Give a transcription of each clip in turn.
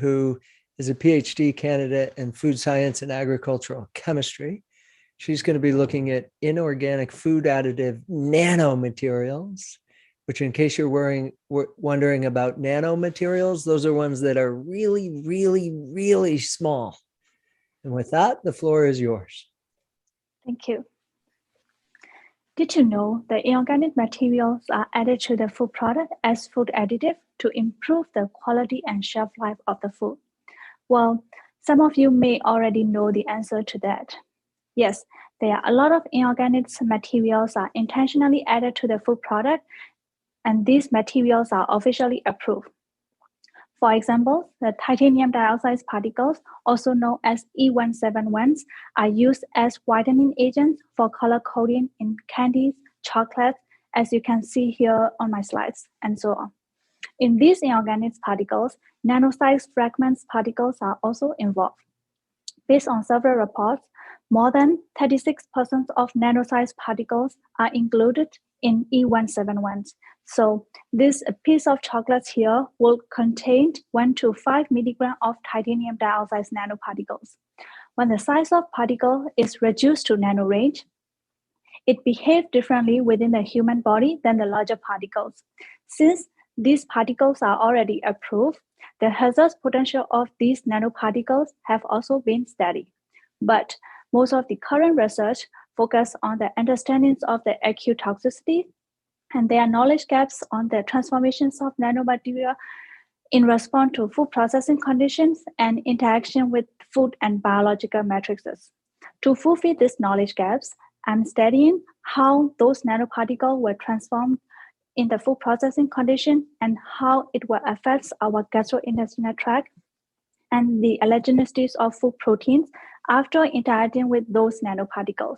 who is a PhD candidate in food science and agricultural chemistry. She's going to be looking at inorganic food additive nanomaterials, which, in case you're wondering about nanomaterials, those are ones that are really, really, really small. And with that, the floor is yours. Thank you. Did you know that inorganic materials are added to the food product as food additive to improve the quality and shelf life of the food? Well, some of you may already know the answer to that. Yes, there are a lot of inorganic materials are intentionally added to the food product, and these materials are officially approved. For example, the titanium dioxide particles, also known as E171s, are used as whitening agents for color coding in candies, chocolates, as you can see here on my slides, and so on. In these inorganic particles, nano-sized fragments particles are also involved. Based on several reports, more than 36% of nano-sized particles are included in E171s. So this piece of chocolate here will contain 1 to 5 milligrams of titanium dioxide nanoparticles. When the size of particle is reduced to nano range, it behaves differently within the human body than the larger particles. Since these particles are already approved, the hazard potential of these nanoparticles have also been studied. But most of the current research focus on the understandings of the acute toxicity, and there are knowledge gaps on the transformations of nanomaterial in response to food processing conditions and interaction with food and biological matrices. To fulfill these knowledge gaps, I'm studying how those nanoparticles were transformed in the food processing condition and how it will affect our gastrointestinal tract and the allergenicity of food proteins after interacting with those nanoparticles.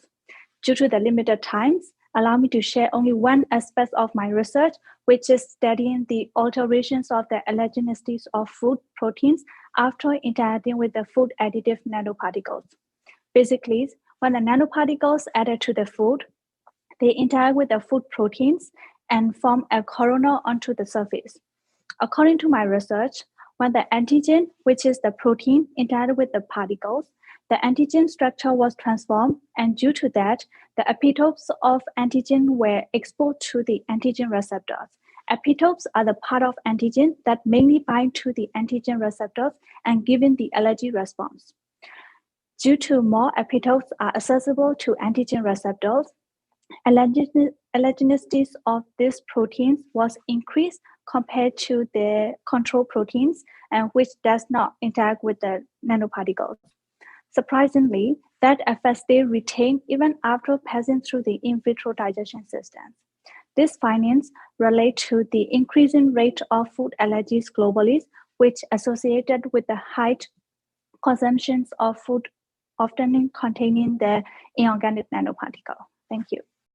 Due to the limited times, allow me to share only one aspect of my research, which is studying the alterations of the allergenicity of food proteins after interacting with the food additive nanoparticles. Basically, when the nanoparticles added to the food, they interact with the food proteins and form a corona onto the surface. According to my research, when the antigen, which is the protein, interacted with the particles, the antigen structure was transformed, and due to that, the epitopes of antigen were exposed to the antigen receptors. Epitopes are the part of antigen that mainly bind to the antigen receptors and giving the allergy response. Due to more epitopes are accessible to antigen receptors, allergenicity of these proteins was increased compared to the control proteins, and which does not interact with the nanoparticles. Surprisingly, that effect still retained even after passing through the in vitro digestion system. These findings relate to the increasing rate of food allergies globally, which associated with the high consumptions of food often containing the inorganic nanoparticle. Thank you.